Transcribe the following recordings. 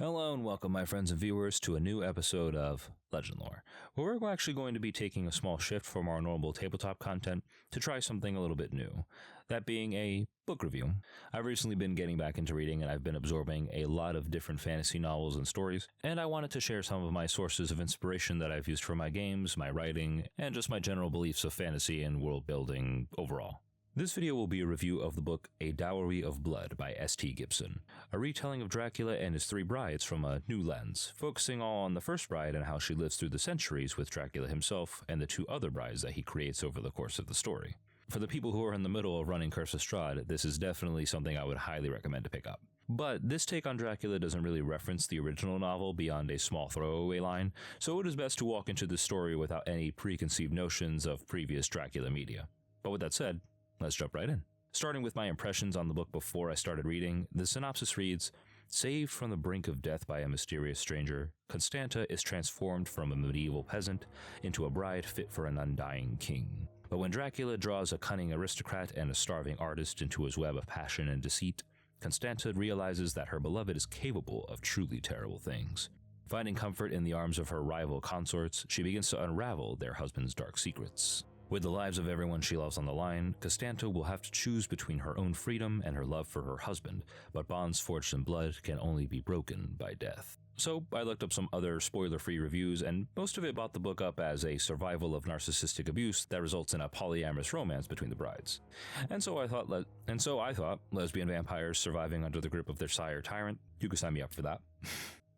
Hello and welcome, my friends and viewers, to a new episode of Legendlore, where we're actually going to be taking a small shift from our normal tabletop content to try something a little bit new, that being a book review. I've recently been getting back into reading and I've been absorbing a lot of different fantasy novels and stories, and I wanted to share some of my sources of inspiration that I've used for my games, my writing, and just my general beliefs of fantasy and world building overall. This video will be a review of the book A Dowry of Blood by S.T. Gibson, a retelling of Dracula and his three brides from a new lens, focusing all on the first bride and how she lives through the centuries with Dracula himself and the two other brides that he creates over the course of the story. For the people who are in the middle of running Curse of Strahd, this is definitely something I would highly recommend to pick up. But this take on Dracula doesn't really reference the original novel beyond a small throwaway line, so it is best to walk into the story without any preconceived notions of previous Dracula media. But with that said, let's jump right in. Starting with my impressions on the book before I started reading, the synopsis reads, "Saved from the brink of death by a mysterious stranger, Constanta is transformed from a medieval peasant into a bride fit for an undying king. But when Dracula draws a cunning aristocrat and a starving artist into his web of passion and deceit, Constanta realizes that her beloved is capable of truly terrible things. Finding comfort in the arms of her rival consorts, she begins to unravel their husband's dark secrets. With the lives of everyone she loves on the line, Constanta will have to choose between her own freedom and her love for her husband, but bonds forged in blood can only be broken by death." So I looked up some other spoiler-free reviews, and most of it brought the book up as a survival of narcissistic abuse that results in a polyamorous romance between the brides. And so I thought lesbian vampires surviving under the grip of their sire tyrant, you could sign me up for that.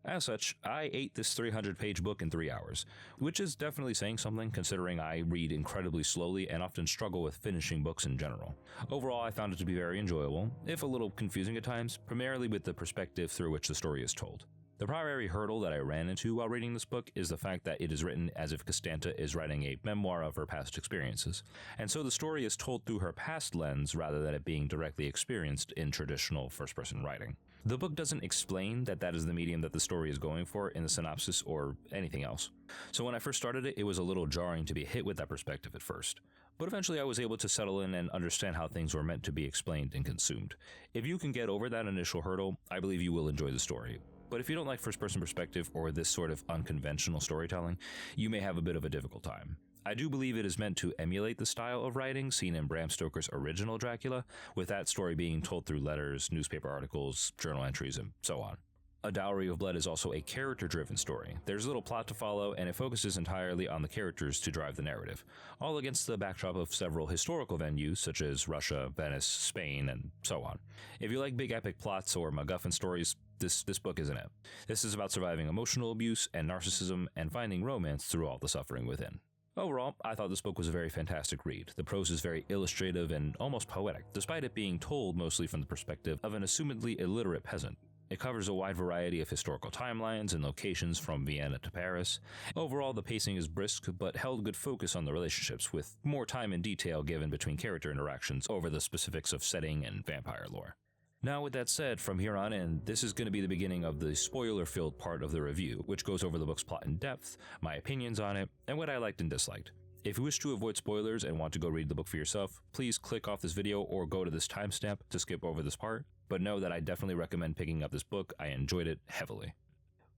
As such, I ate this 300-page book in 3 hours, which is definitely saying something considering I read incredibly slowly and often struggle with finishing books in general. Overall, I found it to be very enjoyable, if a little confusing at times, primarily with the perspective through which the story is told. The primary hurdle that I ran into while reading this book is the fact that it is written as if Constanta is writing a memoir of her past experiences, and so the story is told through her past lens rather than it being directly experienced in traditional first-person writing. The book doesn't explain that that is the medium that the story is going for in the synopsis or anything else, so when I first started it, it was a little jarring to be hit with that perspective at first. But eventually I was able to settle in and understand how things were meant to be explained and consumed. If you can get over that initial hurdle, I believe you will enjoy the story. But if you don't like first-person perspective or this sort of unconventional storytelling, you may have a bit of a difficult time. I do believe it is meant to emulate the style of writing seen in Bram Stoker's original Dracula, with that story being told through letters, newspaper articles, journal entries, and so on. A Dowry of Blood is also a character-driven story. There's little plot to follow, and it focuses entirely on the characters to drive the narrative, all against the backdrop of several historical venues such as Russia, Venice, Spain, and so on. If you like big epic plots or MacGuffin stories, this book isn't it. This is about surviving emotional abuse and narcissism and finding romance through all the suffering within. Overall, I thought this book was a very fantastic read. The prose is very illustrative and almost poetic, despite it being told mostly from the perspective of an assumedly illiterate peasant. It covers a wide variety of historical timelines and locations from Vienna to Paris. Overall, the pacing is brisk, but held good focus on the relationships, with more time and detail given between character interactions over the specifics of setting and vampire lore. Now, with that said, from here on in, this is going to be the beginning of the spoiler-filled part of the review, which goes over the book's plot in depth, my opinions on it, and what I liked and disliked. If you wish to avoid spoilers and want to go read the book for yourself, please click off this video or go to this timestamp to skip over this part, but know that I definitely recommend picking up this book. I enjoyed it heavily.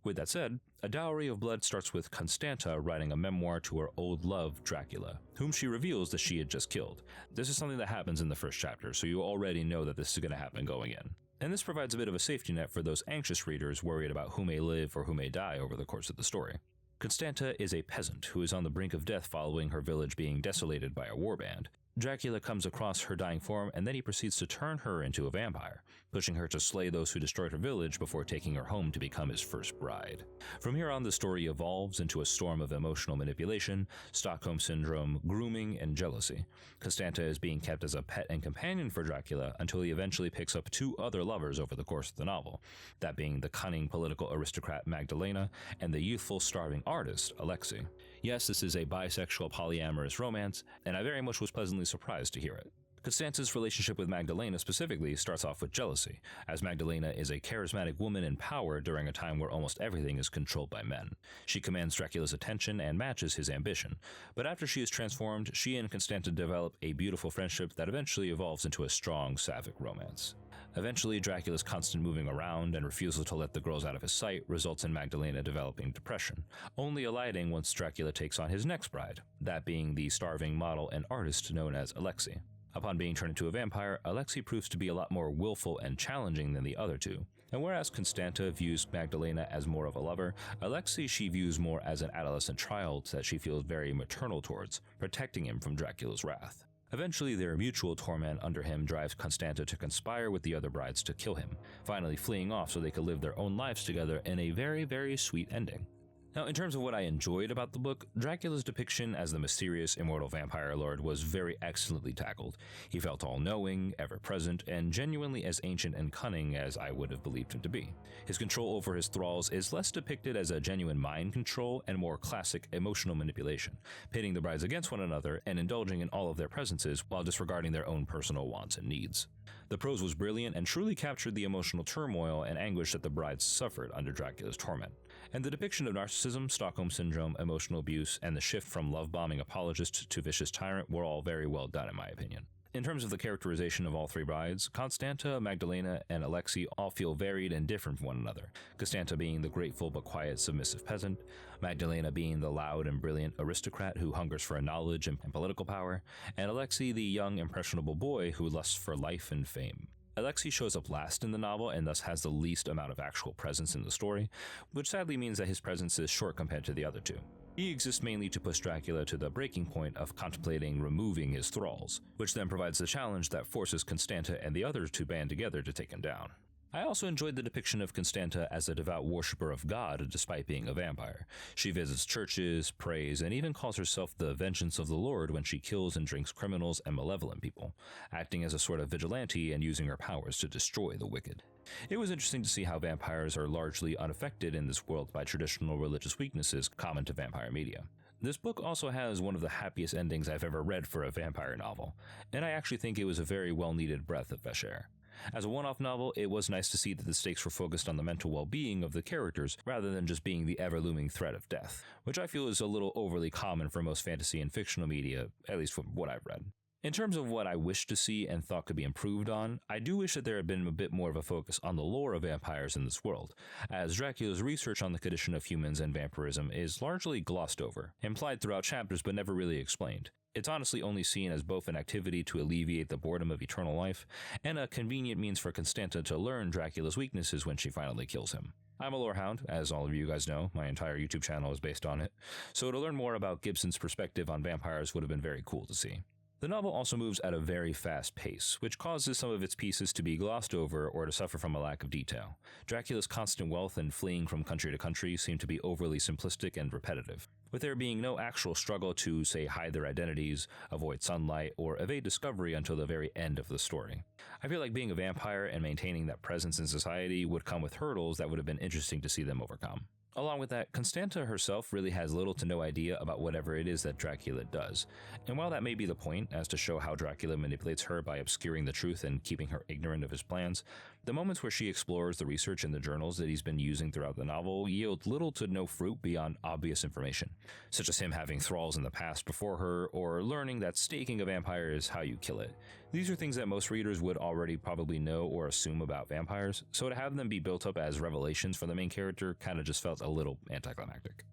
With that said, A Dowry of Blood starts with Constanta writing a memoir to her old love, Dracula, whom she reveals that she had just killed. This is something that happens in the first chapter, so you already know that this is going to happen going in. And this provides a bit of a safety net for those anxious readers worried about who may live or who may die over the course of the story. Constanta is a peasant who is on the brink of death following her village being desolated by a warband. Dracula comes across her dying form and then he proceeds to turn her into a vampire, pushing her to slay those who destroyed her village before taking her home to become his first bride. From here on, the story evolves into a storm of emotional manipulation, Stockholm Syndrome, grooming, and jealousy. Constanta is being kept as a pet and companion for Dracula until he eventually picks up two other lovers over the course of the novel, that being the cunning political aristocrat Magdalena and the youthful starving artist Alexei. Yes, this is a bisexual polyamorous romance, and I very much was pleasantly surprised to hear it. Constanta's relationship with Magdalena specifically starts off with jealousy, as Magdalena is a charismatic woman in power during a time where almost everything is controlled by men. She commands Dracula's attention and matches his ambition, but after she is transformed, she and Constanta develop a beautiful friendship that eventually evolves into a strong sapphic romance. Eventually, Dracula's constant moving around and refusal to let the girls out of his sight results in Magdalena developing depression, only alighting once Dracula takes on his next bride, that being the starving model and artist known as Alexei. Upon being turned into a vampire, Alexei proves to be a lot more willful and challenging than the other two. And whereas Constanta views Magdalena as more of a lover, Alexei she views more as an adolescent child that she feels very maternal towards, protecting him from Dracula's wrath. Eventually, their mutual torment under him drives Constanta to conspire with the other brides to kill him, finally fleeing off so they could live their own lives together in a very, very sweet ending. Now, in terms of what I enjoyed about the book, Dracula's depiction as the mysterious immortal vampire lord was very excellently tackled. He felt all-knowing, ever-present, and genuinely as ancient and cunning as I would have believed him to be. His control over his thralls is less depicted as a genuine mind control and more classic emotional manipulation, pitting the brides against one another and indulging in all of their presences while disregarding their own personal wants and needs. The prose was brilliant and truly captured the emotional turmoil and anguish that the brides suffered under Dracula's torment. And the depiction of narcissism, Stockholm Syndrome, emotional abuse, and the shift from love-bombing apologist to vicious tyrant were all very well done in my opinion. In terms of the characterization of all three brides, Constanta, Magdalena, and Alexei all feel varied and different from one another, Constanta being the grateful but quiet submissive peasant, Magdalena being the loud and brilliant aristocrat who hungers for knowledge and political power, and Alexei the young impressionable boy who lusts for life and fame. Alexei shows up last in the novel and thus has the least amount of actual presence in the story, which sadly means that his presence is short compared to the other two. He exists mainly to push Dracula to the breaking point of contemplating removing his thralls, which then provides the challenge that forces Constanta and the others to band together to take him down. I also enjoyed the depiction of Constanta as a devout worshipper of God despite being a vampire. She visits churches, prays, and even calls herself the vengeance of the Lord when she kills and drinks criminals and malevolent people, acting as a sort of vigilante and using her powers to destroy the wicked. It was interesting to see how vampires are largely unaffected in this world by traditional religious weaknesses common to vampire media. This book also has one of the happiest endings I've ever read for a vampire novel, and I actually think it was a very well-needed breath of fresh air. As a one-off novel, it was nice to see that the stakes were focused on the mental well-being of the characters rather than just being the ever-looming threat of death, which I feel is a little overly common for most fantasy and fictional media, at least from what I've read. In terms of what I wish to see and thought could be improved on, I do wish that there had been a bit more of a focus on the lore of vampires in this world, as Dracula's research on the condition of humans and vampirism is largely glossed over, implied throughout chapters but never really explained. It's honestly only seen as both an activity to alleviate the boredom of eternal life, and a convenient means for Constanta to learn Dracula's weaknesses when she finally kills him. I'm a lore hound, as all of you guys know, my entire YouTube channel is based on it, so to learn more about Gibson's perspective on vampires would have been very cool to see. The novel also moves at a very fast pace, which causes some of its pieces to be glossed over or to suffer from a lack of detail. Dracula's constant wealth and fleeing from country to country seem to be overly simplistic and repetitive, with there being no actual struggle to, say, hide their identities, avoid sunlight, or evade discovery until the very end of the story. I feel like being a vampire and maintaining that presence in society would come with hurdles that would have been interesting to see them overcome. Along with that, Constanta herself really has little to no idea about whatever it is that Dracula does, and while that may be the point, as to show how Dracula manipulates her by obscuring the truth and keeping her ignorant of his plans, the moments where she explores the research in the journals that he's been using throughout the novel yield little to no fruit beyond obvious information, such as him having thralls in the past before her, or learning that staking a vampire is how you kill it. These are things that most readers would already probably know or assume about vampires, so to have them be built up as revelations for the main character kinda just felt a little anticlimactic.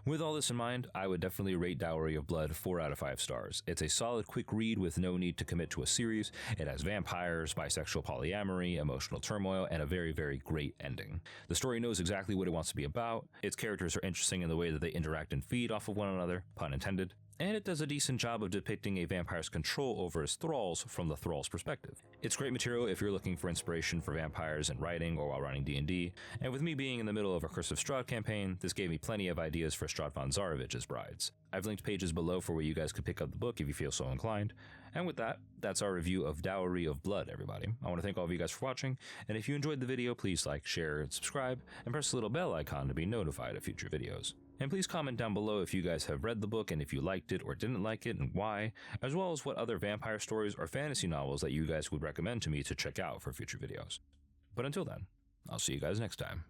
With all this in mind, I would definitely rate Dowry of Blood 4 out of 5 stars. It's a solid quick read with no need to commit to a series. It has vampires, bisexual polyamory, emotional turmoil, and a very, very great ending. The story knows exactly what it wants to be about, its characters are interesting in the way that they interact and feed off of one another, pun intended, and it does a decent job of depicting a vampire's control over his thralls from the thrall's perspective. It's great material if you're looking for inspiration for vampires in writing or while running D&D, and with me being in the middle of a Curse of Strahd campaign, this gave me plenty of ideas for Strahd von Zarovich's brides. I've linked pages below for where you guys could pick up the book if you feel so inclined. And with that, that's our review of Dowry of Blood, everybody. I want to thank all of you guys for watching, and if you enjoyed the video, please like, share, and subscribe, and press the little bell icon to be notified of future videos. And please comment down below if you guys have read the book and if you liked it or didn't like it and why, as well as what other vampire stories or fantasy novels that you guys would recommend to me to check out for future videos. But until then, I'll see you guys next time.